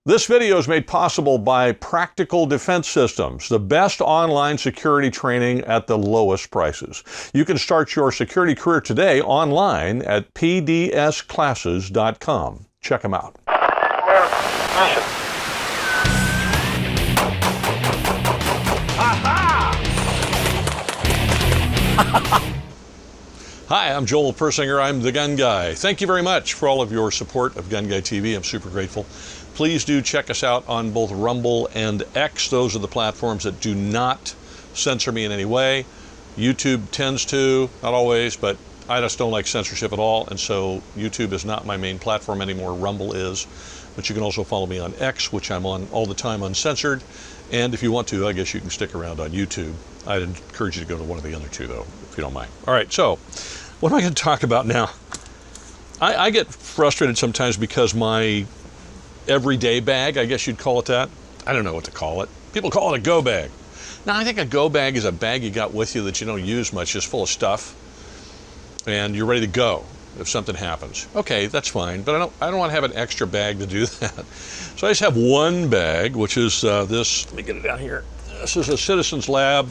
This video is made possible by Practical Defense Systems, the best online security training at the lowest prices. You can start your security career today online at pdsclasses.com. Check them out. Hi, I'm Joel Persinger. I'm the Gun Guy. Thank you very much for all of your support of Gun Guy TV. I'm super grateful. Please do check us out on both Rumble and X. Those are the platforms that do not censor me in any way. YouTube tends to, not always, but I just don't like censorship at all, and so YouTube is not my main platform anymore. Rumble is. But you can also follow me on X, which I'm on all the time uncensored. And if you want to, I guess you can stick around on YouTube. I'd encourage you to go to one of the other two, though, if you don't mind. All right, so what am I going to talk about now? I get frustrated sometimes because my everyday bag, I guess you'd call it that. I don't know what to call it. People call it a go bag. Now, I think a go bag is a bag you got with you that you don't use much, just full of stuff, and you're ready to go if something happens. Okay, that's fine, but I don't want to have an extra bag to do that. So I just have one bag, which is this. Let me get it down here. This is a Citizens Lab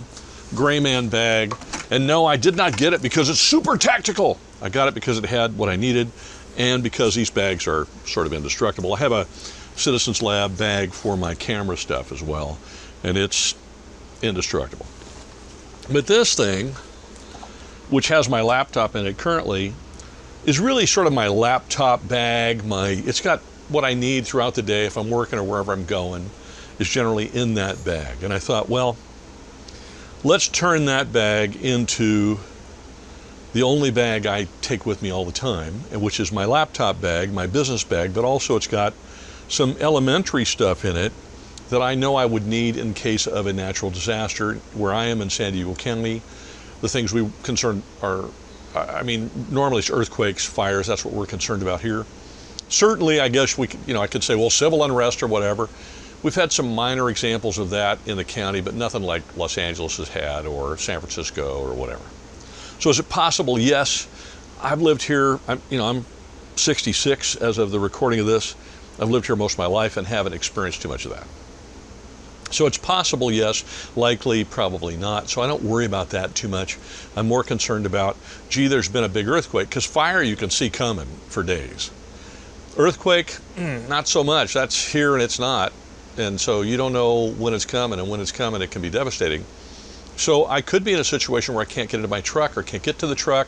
gray man bag, and no, I did not get it because it's super tactical. I got it because it had what I needed, and because these bags are sort of indestructible. I have a Citizens Lab bag for my camera stuff as well, and it's indestructible. But this thing, which has my laptop in it currently, is really sort of my laptop bag. It's got what I need throughout the day if I'm working or wherever I'm going is generally in that bag. And I thought, well, let's turn that bag into the only bag I take with me all the time, which is my laptop bag, my business bag, but also it's got some elementary stuff in it that I know I would need in case of a natural disaster. Where I am in San Diego County, the things we concern are, normally it's earthquakes, fires, that's what we're concerned about here. Certainly, I guess I could say, well, civil unrest or whatever. We've had some minor examples of that in the county, but nothing like Los Angeles has had, or San Francisco, or whatever. So is it possible? Yes. I've lived here, I'm 66 as of the recording of this. I've lived here most of my life and haven't experienced too much of that. So it's possible, yes. Likely, probably not. So I don't worry about that too much. I'm more concerned about, gee, there's been a big earthquake, because fire you can see coming for days. Earthquake, not so much. That's here and it's not. And so you don't know when it's coming, and when it's coming, it can be devastating. So I could be in a situation where I can't get into my truck, or can't get to the truck,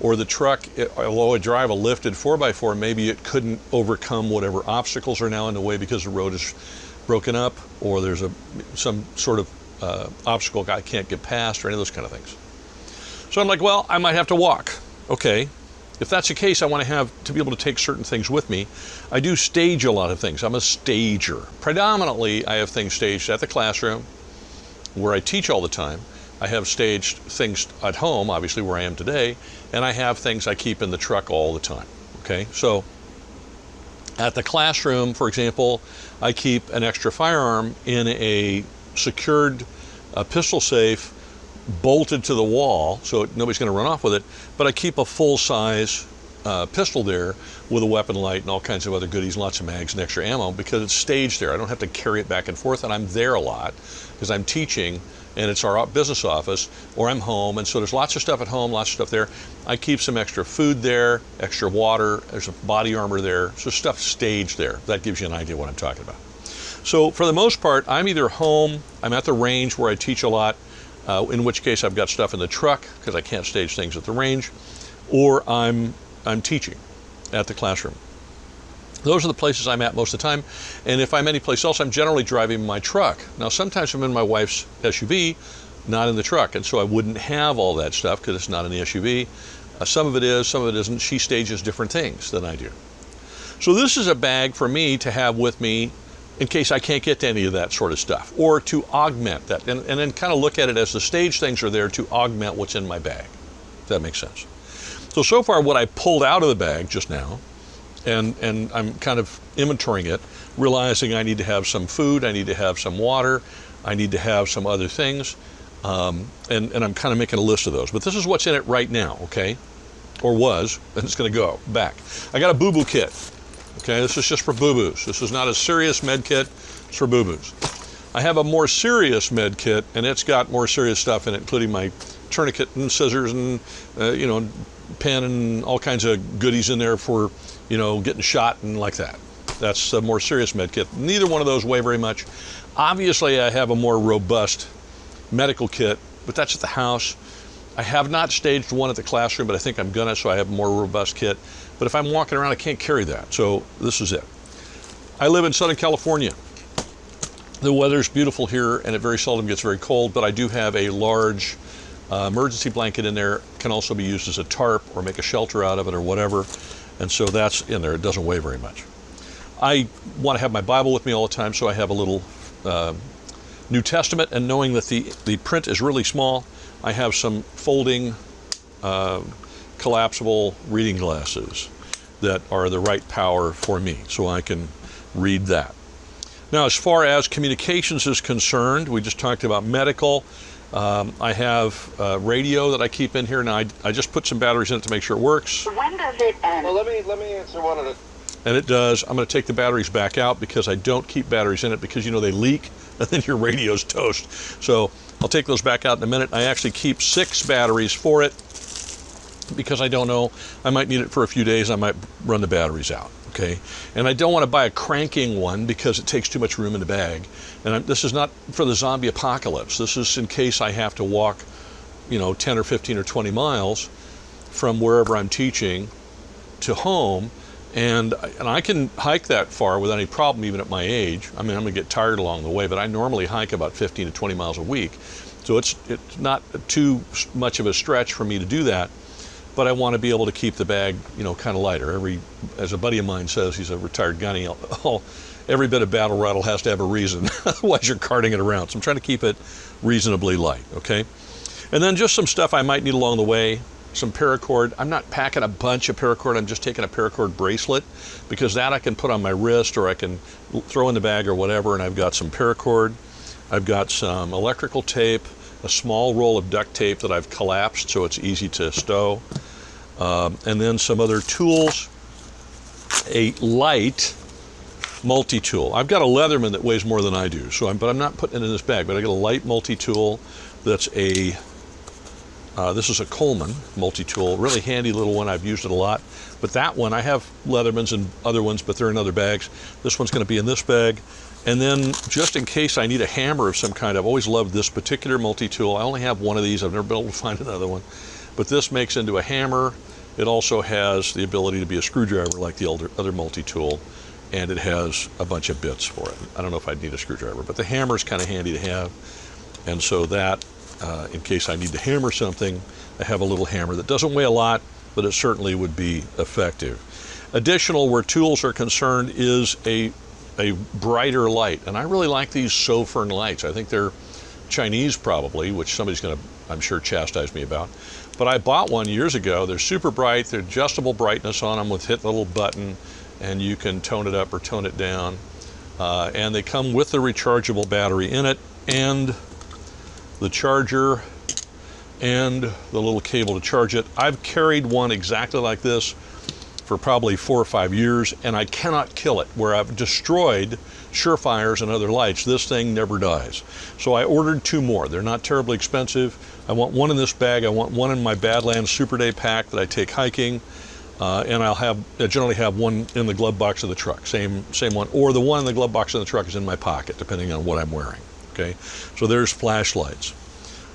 or the truck, although I drive a lifted 4x4, maybe it couldn't overcome whatever obstacles are now in the way because the road is broken up, or there's some sort of obstacle I can't get past, or any of those kind of things. So I'm like, well, I might have to walk. Okay. If that's the case, I want to be able to take certain things with me. I do stage a lot of things. I'm a stager. Predominantly, I have things staged at the classroom, where I teach all the time. I have staged things at home, obviously where I am today, and I have things I keep in the truck all the time. Okay, so at the classroom, for example, I keep an extra firearm in a secured pistol safe, bolted to the wall, so nobody's going to run off with it, but I keep a full-size pistol there with a weapon light and all kinds of other goodies, lots of mags and extra ammo, because it's staged there. I don't have to carry it back and forth, and I'm there a lot because I'm teaching, and it's our business office, or I'm home, and so there's lots of stuff at home, lots of stuff there. I keep some extra food there, extra water, there's a body armor there, so stuff staged there. That gives you an idea of what I'm talking about. So for the most part, I'm either home, I'm at the range where I teach a lot, in which case I've got stuff in the truck because I can't stage things at the range, or I'm teaching at the classroom. Those are the places I'm at most of the time, and if I'm anyplace else, I'm generally driving my truck. Now, sometimes I'm in my wife's SUV, not in the truck, and so I wouldn't have all that stuff because it's not in the SUV. Some of it is, some of it isn't. She stages different things than I do. So this is a bag for me to have with me in case I can't get to any of that sort of stuff, or to augment that, and then kind of look at it as the stage things are there to augment what's in my bag, if that makes sense. So far what I pulled out of the bag just now, and I'm kind of inventorying it, realizing I need to have some food, I need to have some water, I need to have some other things, and I'm kind of making a list of those. But this is what's in it right now, okay? Or was, and it's going to go back. I got a boo-boo kit. Okay, this is just for boo-boos. This is not a serious med kit, it's for boo-boos. I have a more serious med kit, and it's got more serious stuff in it, including my tourniquet and scissors and you know, pen and all kinds of goodies in there for, you know, getting shot and like that. That's a more serious med kit. Neither one of those weigh very much. Obviously, I have a more robust medical kit, but that's at the house. I have not staged one at the classroom, but I think I'm gonna, so I have a more robust kit. But if I'm walking around, I can't carry that. So this is it. I live in Southern California. The weather's beautiful here, and it very seldom gets very cold, but I do have a large emergency blanket in there. Can also be used as a tarp or make a shelter out of it or whatever. And so that's in there. It doesn't weigh very much. I want to have my Bible with me all the time, so I have a little New Testament, and knowing that the print is really small, I have some folding, collapsible reading glasses that are the right power for me, so I can read that. Now, as far as communications is concerned, we just talked about medical. I have radio that I keep in here. Now, I just put some batteries in it to make sure it works. When does it end? Well, let me answer one of the... And it does. I'm going to take the batteries back out because I don't keep batteries in it because, you know, they leak and then your radio's toast. So I'll take those back out in a minute. I actually keep 6 batteries for it because I don't know. I might need it for a few days. I might run the batteries out. Okay, and I don't want to buy a cranking one because it takes too much room in the bag. And this is not for the zombie apocalypse. This is in case I have to walk, you know, 10 or 15 or 20 miles from wherever I'm teaching to home. And I can hike that far without any problem, even at my age. I mean, I'm going to get tired along the way, but I normally hike about 15 to 20 miles a week. So it's not too much of a stretch for me to do that. But I want to be able to keep the bag, you know, kind of lighter. As a buddy of mine says, he's a retired gunny, every bit of battle rattle has to have a reason, otherwise you're carting it around. So I'm trying to keep it reasonably light, okay? And then just some stuff I might need along the way, some paracord. I'm not packing a bunch of paracord, I'm just taking a paracord bracelet, because that I can put on my wrist or I can throw in the bag or whatever, and I've got some paracord. I've got some electrical tape, a small roll of duct tape that I've collapsed so it's easy to stow. And then some other tools, a light multi-tool. I've got a Leatherman that weighs more than I do, but I'm not putting it in this bag, but I got a light multi-tool that's this is a Coleman multi-tool, really handy little one. I've used it a lot. But that one, I have Leathermans and other ones, but they're in other bags. This one's going to be in this bag. And then just in case I need a hammer of some kind, I've always loved this particular multi-tool. I only have one of these. I've never been able to find another one. But this makes into a hammer. It also has the ability to be a screwdriver like the other multi-tool, and it has a bunch of bits for it. I don't know if I'd need a screwdriver, but the hammer is kind of handy to have. And so that, in case I need to hammer something, I have a little hammer that doesn't weigh a lot, but it certainly would be effective. Additional, where tools are concerned, is a brighter light. And I really like these Sofern lights. I think they're Chinese probably, which somebody's going to, I'm sure, chastise me about. But I bought one years ago. They're super bright. They're adjustable brightness on them with hit the little button, and you can tone it up or tone it down. And they come with the rechargeable battery in it, and the charger, and the little cable to charge it. I've carried one exactly like this for probably 4 or 5 years, and I cannot kill it. Where I've destroyed Surefires and other lights, this thing never dies. So I ordered 2 more. They're not terribly expensive. I want one in this bag. I want one in my Badlands Super Day pack that I take hiking, and I generally have one in the glove box of the truck, same one, or the one in the glove box of the truck is in my pocket, depending on what I'm wearing. Okay, so there's flashlights.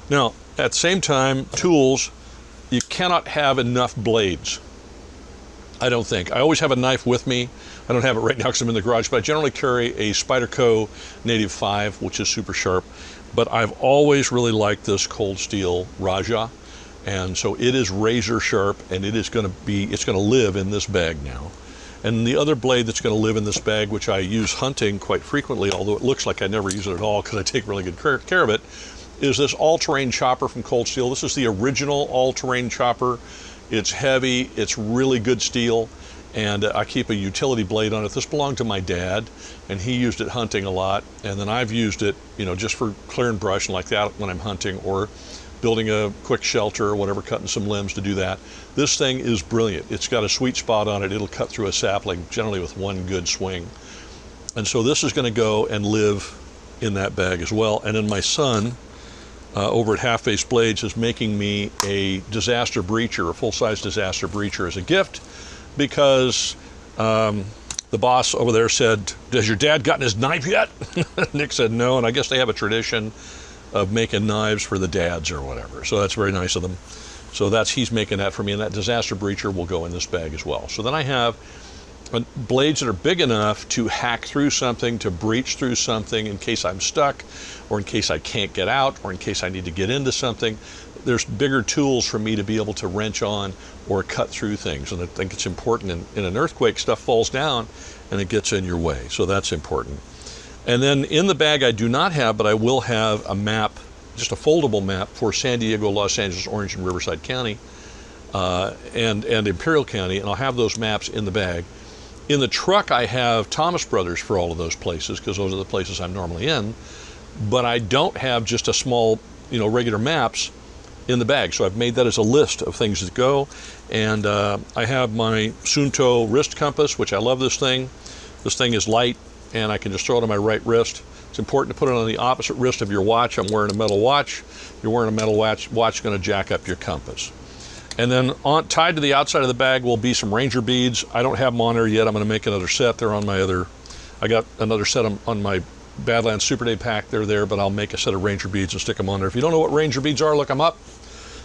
Now, at the same time, tools, you cannot have enough blades. I don't think. I always have a knife with me. I don't have it right now because I'm in the garage, but I generally carry a Spyderco Native 5, which is super sharp. But I've always really liked this cold steel Raja, and so it is razor sharp, and it's going to live in this bag now. And the other blade that's going to live in this bag, which I use hunting quite frequently, although it looks like I never use it at all because I take really good care of it, is this all-terrain chopper from Cold Steel. This is the original all-terrain chopper. It's heavy, it's really good steel, and I keep a utility blade on it. This belonged to my dad, and he used it hunting a lot, and then I've used it, you know, just for clearing brush and like that when I'm hunting, or building a quick shelter or whatever, cutting some limbs to do that. This thing is brilliant. It's got a sweet spot on it. It'll cut through a sapling generally with one good swing. And so this is going to go and live in that bag as well. And then my son over at Half Face Blades is making me a disaster breacher, a full-size disaster breacher as a gift, because the boss over there said, "Has your dad gotten his knife yet?" Nick said no, and I guess they have a tradition of making knives for the dads or whatever. So that's very nice of them. So he's making that for me, and that disaster breacher will go in this bag as well. So then I have blades that are big enough to hack through something, to breach through something in case I'm stuck, or in case I can't get out, or in case I need to get into something. There's bigger tools for me to be able to wrench on or cut through things. And I think it's important in an earthquake, stuff falls down and it gets in your way. So that's important. And then in the bag I do not have, but I will have a map, just a foldable map for San Diego, Los Angeles, Orange, and Riverside County, and Imperial County, and I'll have those maps in the bag. In the truck I have Thomas Brothers for all of those places, because those are the places I'm normally in, but I don't have just a small, regular maps in the bag. So I've made that as a list of things that go. And I have my Sunto wrist compass, which I love this thing. This thing is light, and I can just throw it on my right wrist. It's important to put it on the opposite wrist of your watch. I'm wearing a metal watch. You're wearing a metal watch is going to jack up your compass. And then tied to the outside of the bag will be some Ranger beads. I don't have them on there yet. I'm going to make another set. They're on my I got another set on my Badlands Super Day pack. They're there, but I'll make a set of Ranger beads and stick them on there. If you don't know what Ranger beads are, look them up.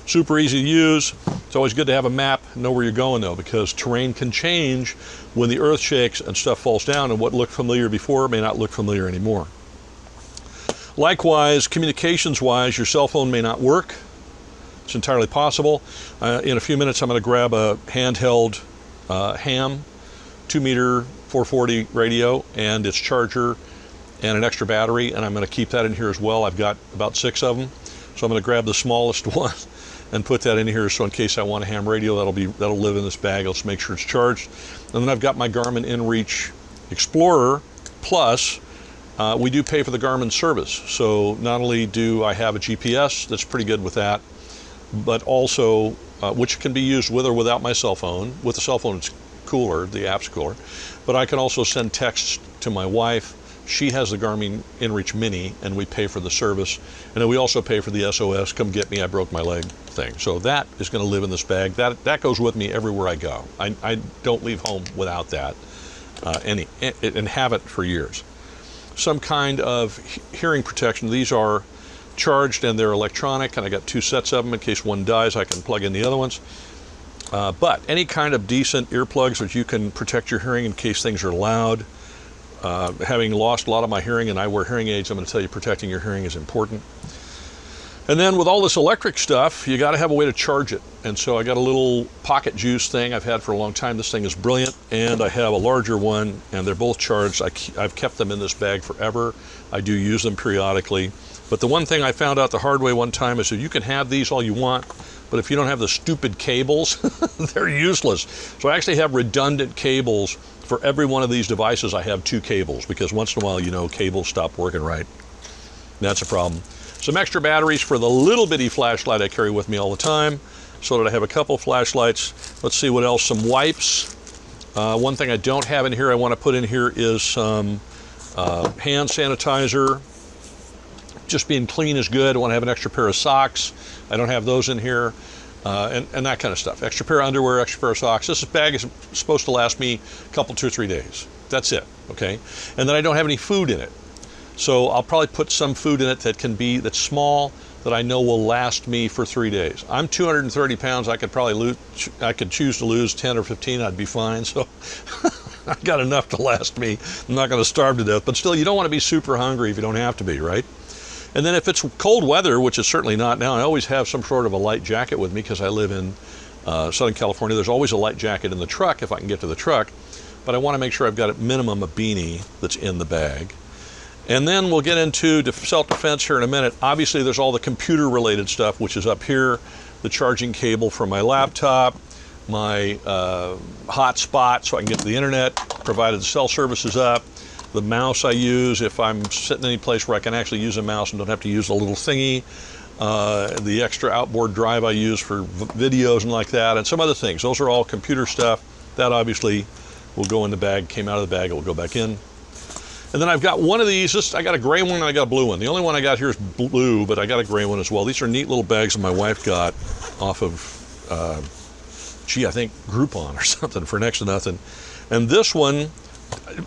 Super easy to use. It's always good to have a map, know where you're going though, because terrain can change when the earth shakes and stuff falls down, and what looked familiar before may not look familiar anymore. Likewise, communications-wise, your cell phone may not work. It's entirely possible. In a few minutes, I'm going to grab a handheld ham, 2-meter 440 radio, and its charger, and an extra battery, and I'm going to keep that in here as well. I've got about 6 of them, so I'm going to grab the smallest one and put that in here, so in case I want a ham radio, that'll live in this bag. Let's make sure it's charged. And then I've got my Garmin InReach Explorer Plus. We do pay for the Garmin service, so not only do I have a GPS that's pretty good with that, but also, which can be used with or without my cell phone. With the cell phone, it's cooler, the app's cooler. But I can also send texts to my wife. She has the Garmin InReach Mini, and we pay for the service. And then we also pay for the SOS, come get me, I broke my leg thing. So that is going to live in this bag. That goes with me everywhere I go. I don't leave home without that, and have it for years. Some kind of hearing protection. These are charged and they're electronic, and I got 2 sets of them. In case one dies, I can plug in the other ones. But any kind of decent earplugs that you can protect your hearing in case things are loud. Having lost a lot of my hearing, and I wear hearing aids, I'm going to tell you protecting your hearing is important. And then with all this electric stuff, you got to have a way to charge it. And so I got a little pocket juice thing I've had for a long time. This thing is brilliant, and I have a larger one, and they're both charged. I've kept them in this bag forever. I do use them periodically. But the one thing I found out the hard way one time is that you can have these all you want, but if you don't have the stupid cables, they're useless. So I actually have redundant cables for every one of these devices. I have 2 cables, because once in a while, cables stop working right. That's a problem. Some extra batteries for the little bitty flashlight I carry with me all the time, so that I have a couple flashlights. Let's see what else. Some wipes. One thing I don't have in here I want to put in here is some hand sanitizer. Just being clean is good. I want to have an extra pair of socks. I don't have those in here, and that kind of stuff. Extra pair of underwear, extra pair of socks. This bag is supposed to last me a couple, 2 or 3 days. That's it, okay? And then I don't have any food in it. So I'll probably put some food in it that's small, that I know will last me for 3 days. I'm 230 pounds. I could choose to lose 10 or 15. I'd be fine. So I've got enough to last me. I'm not going to starve to death. But still, you don't want to be super hungry if you don't have to be, right? And then if it's cold weather, which is certainly not now, I always have some sort of a light jacket with me, because I live in Southern California. There's always a light jacket in the truck if I can get to the truck. But I want to make sure I've got at minimum a beanie that's in the bag. And then we'll get into self-defense here in a minute. Obviously, there's all the computer-related stuff, which is up here. The charging cable for my laptop, my hotspot so I can get to the internet, provided the cell service is up. The mouse I use if I'm sitting any place where I can actually use a mouse and don't have to use a little thingy. The extra outboard drive I use for videos and like that, and some other things. Those are all computer stuff. That obviously will go in the bag, came out of the bag, it will go back in. And then I've got one of these, I got a gray one and I got a blue one. The only one I got here is blue, but I got a gray one as well. These are neat little bags that my wife got off of, I think Groupon or something for next to nothing. And this one,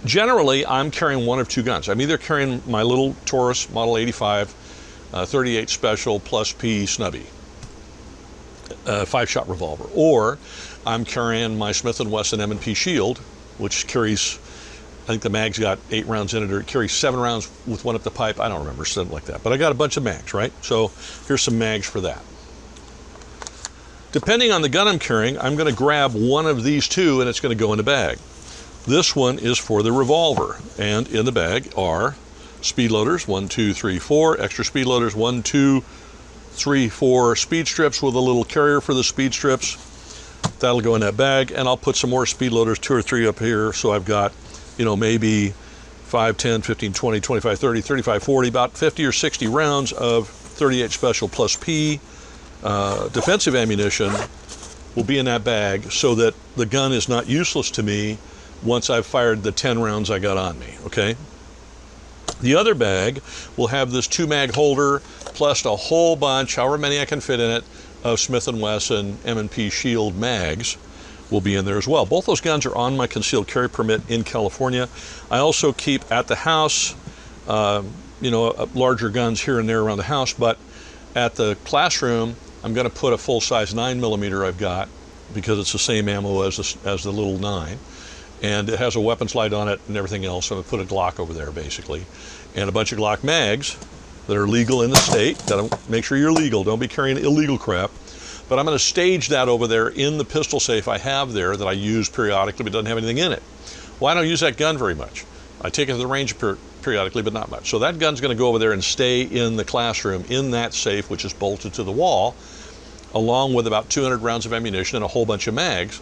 generally I'm carrying one of two guns. I'm either carrying my little Taurus Model 85 .38 Special plus P Snubby, 5-shot revolver, or I'm carrying my Smith & Wesson M&P Shield, which carries, I think the mag's got 8 rounds in it, or it carries 7 rounds with one up the pipe. I don't remember, something like that. But I got a bunch of mags, right? So here's some mags for that. Depending on the gun I'm carrying, I'm going to grab one of these two and it's going to go in the bag. This one is for the revolver, and in the bag are speed loaders, 1, 2, 3, 4, extra speed loaders, 1, 2, 3, 4 speed strips with a little carrier for the speed strips. That'll go in that bag, and I'll put some more speed loaders, 2 or 3 up here, so I've got, maybe 5, 10, 15, 20, 25, 30, 35, 40, about 50 or 60 rounds of .38 Special plus P defensive ammunition will be in that bag, so that the gun is not useless to me once I've fired the 10 rounds I got on me, okay? The other bag will have this 2-mag holder plus a whole bunch, however many I can fit in it, of Smith & Wesson M&P Shield mags will be in there as well. Both those guns are on my concealed carry permit in California. I also keep at the house, larger guns here and there around the house, but at the classroom, I'm going to put a full-size 9mm I've got, because it's the same ammo as the little 9. And it has a weapons light on it and everything else. So I'm going to put a Glock over there, basically. And a bunch of Glock mags that are legal in the state. Gotta make sure you're legal. Don't be carrying illegal crap. But I'm going to stage that over there in the pistol safe I have there that I use periodically, but doesn't have anything in it. Well, I don't use that gun very much. I take it to the range periodically, but not much. So that gun's going to go over there and stay in the classroom in that safe, which is bolted to the wall, along with about 200 rounds of ammunition and a whole bunch of mags.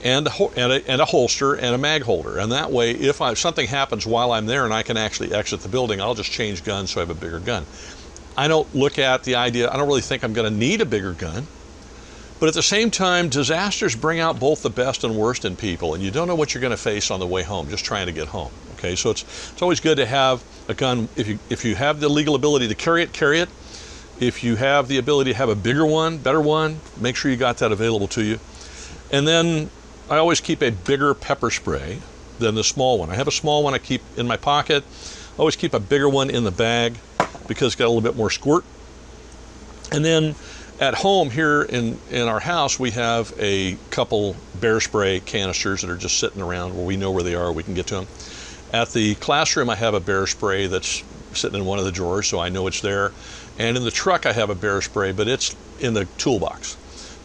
And a holster and a mag holder. And that way, if something happens while I'm there and I can actually exit the building, I'll just change guns so I have a bigger gun. I don't look at the idea, I don't really think I'm going to need a bigger gun. But at the same time, disasters bring out both the best and worst in people, and you don't know what you're going to face on the way home, just trying to get home. Okay, so it's always good to have a gun. If you have the legal ability to carry it, carry it. If you have the ability to have a bigger one, better one, make sure you got that available to you. And then I always keep a bigger pepper spray than the small one. I have a small one I keep in my pocket. I always keep a bigger one in the bag because it's got a little bit more squirt. And then at home here in our house, we have a couple bear spray canisters that are just sitting around where we know where they are, we can get to them. At the classroom, I have a bear spray that's sitting in one of the drawers, so I know it's there. And in the truck, I have a bear spray, but it's in the toolbox,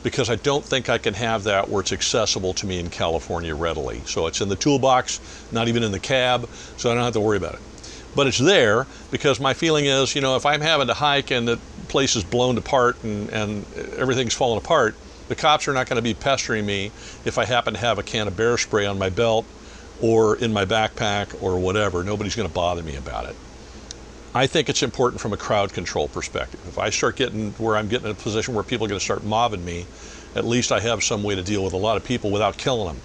because I don't think I can have that where it's accessible to me in California readily. So it's in the toolbox, not even in the cab, so I don't have to worry about it. But it's there because my feeling is, if I'm having to hike and the place is blown apart and everything's falling apart, the cops are not going to be pestering me if I happen to have a can of bear spray on my belt or in my backpack or whatever. Nobody's going to bother me about it. I think it's important from a crowd control perspective. If I start getting where I'm getting in a position where people are going to start mobbing me, at least I have some way to deal with a lot of people without killing them.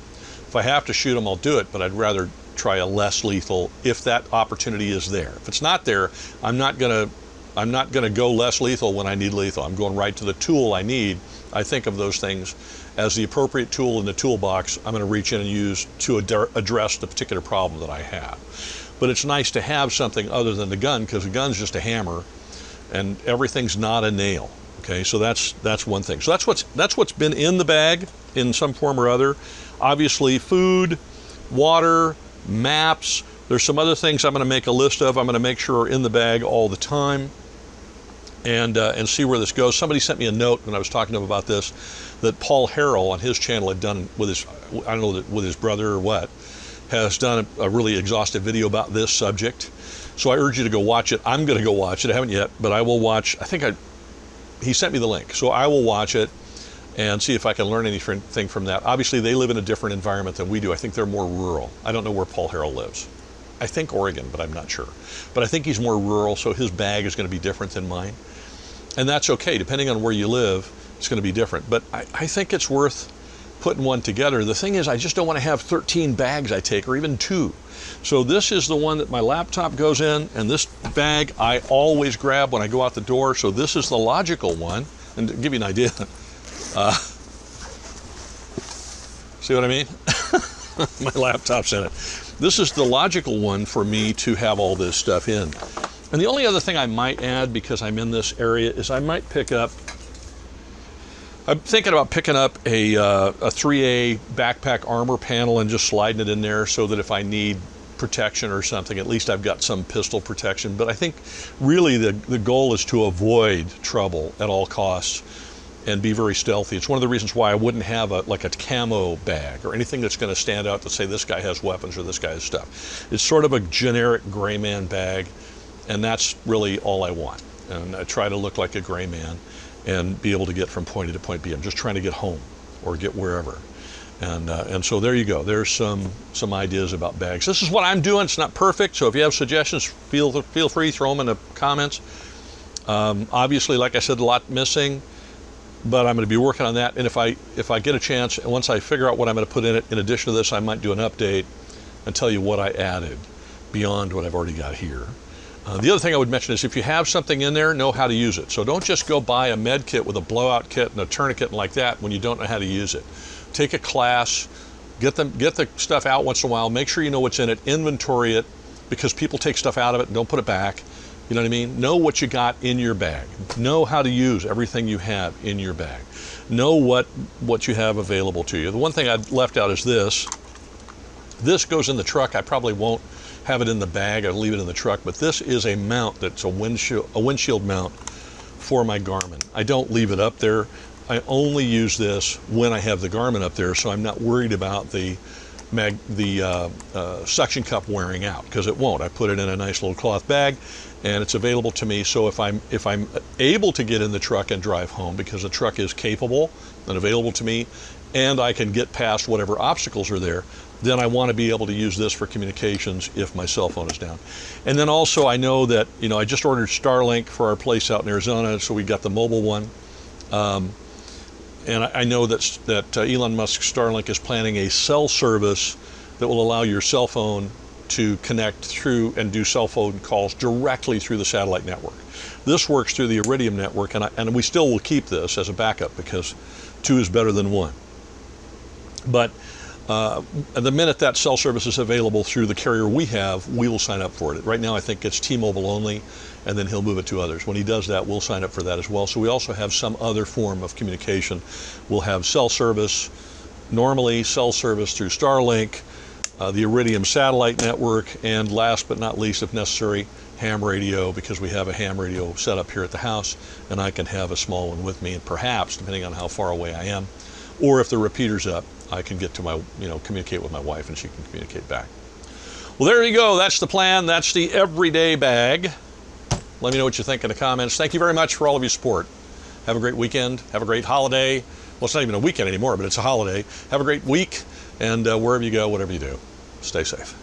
If I have to shoot them, I'll do it, but I'd rather try a less lethal if that opportunity is there. If it's not there, I'm not going to go less lethal when I need lethal. I'm going right to the tool I need. I think of those things as the appropriate tool in the toolbox I'm going to reach in and use to address the particular problem that I have. But it's nice to have something other than the gun, because the gun's just a hammer and everything's not a nail. Okay, so that's one thing. So that's what's been in the bag in some form or other. Obviously food, water, maps. There's some other things I'm going to make a list of. I'm going to make sure are in the bag all the time, and see where this goes. Somebody sent me a note when I was talking to him about this, that Paul Harrell on his channel had done with his, I don't know, with his brother or what, has done a really exhaustive video about this subject. So I urge you to go watch it. I'm going to go watch it. I haven't yet, but I will watch. He sent me the link, so I will watch it and see if I can learn anything from that. Obviously, they live in a different environment than we do. I think they're more rural. I don't know where Paul Harrell lives. I think Oregon, but I'm not sure. But I think he's more rural, so his bag is going to be different than mine. And that's okay. Depending on where you live, it's going to be different. But I think it's worth putting one together. The thing is, I just don't want to have 13 bags I take, or even 2. So this is the one that my laptop goes in, and this bag I always grab when I go out the door. So this is the logical one. And to give you an idea, see what I mean? My laptop's in it. This is the logical one for me to have all this stuff in. And the only other thing I might add, because I'm in this area, is I might pick up, I'm thinking about picking up a 3A backpack armor panel and just sliding it in there so that if I need protection or something, at least I've got some pistol protection. But I think really the goal is to avoid trouble at all costs and be very stealthy. It's one of the reasons why I wouldn't have like a camo bag or anything that's going to stand out to say this guy has weapons or this guy has stuff. It's sort of a generic gray man bag, and that's really all I want. And I try to look like a gray man and be able to get from point A to point B. I'm just trying to get home or get wherever. And so there you go. There's some ideas about bags. This is what I'm doing. It's not perfect, so if you have suggestions, feel free, throw them in the comments. Obviously, like I said, a lot missing, but I'm going to be working on that. And if I get a chance, and once I figure out what I'm going to put in it, in addition to this, I might do an update and tell you what I added beyond what I've already got here. The other thing I would mention is if you have something in there, know how to use it. So don't just go buy a med kit with a blowout kit and a tourniquet and like that when you don't know how to use it. Take a class, get the stuff out once in a while, make sure you know what's in it, inventory it, because people take stuff out of it and don't put it back. You know what I mean? Know what you got in your bag. Know how to use everything you have in your bag. Know what you have available to you. The one thing I left out is this. This goes in the truck. I probably won't have it in the bag. I'll leave it in the truck. But this is a mount that's a windshield mount for my Garmin. I don't leave it up there. I only use this when I have the Garmin up there, so I'm not worried about the suction cup wearing out, because it won't. I put it in a nice little cloth bag, and it's available to me. So if I'm able to get in the truck and drive home, because the truck is capable and available to me, and I can get past whatever obstacles are there, then I want to be able to use this for communications if my cell phone is down. And then also I know that, I just ordered Starlink for our place out in Arizona, so we got the mobile one. And I know that Elon Musk's Starlink is planning a cell service that will allow your cell phone to connect through and do cell phone calls directly through the satellite network. This works through the Iridium network, and we still will keep this as a backup because 2 is better than 1. But the minute that cell service is available through the carrier we have, we will sign up for it. Right now I think it's T-Mobile only, and then he'll move it to others. When he does that, we'll sign up for that as well. So we also have some other form of communication. We'll have cell service, normally cell service through Starlink, the Iridium satellite network, and last but not least, if necessary, ham radio, because we have a ham radio set up here at the house, and I can have a small one with me, and perhaps, depending on how far away I am, or if the repeater's up, I can get to my, communicate with my wife and she can communicate back. Well, there you go. That's the plan. That's the everyday bag. Let me know what you think in the comments. Thank you very much for all of your support. Have a great weekend. Have a great holiday. Well, it's not even a weekend anymore, but it's a holiday. Have a great week, and wherever you go, whatever you do, stay safe.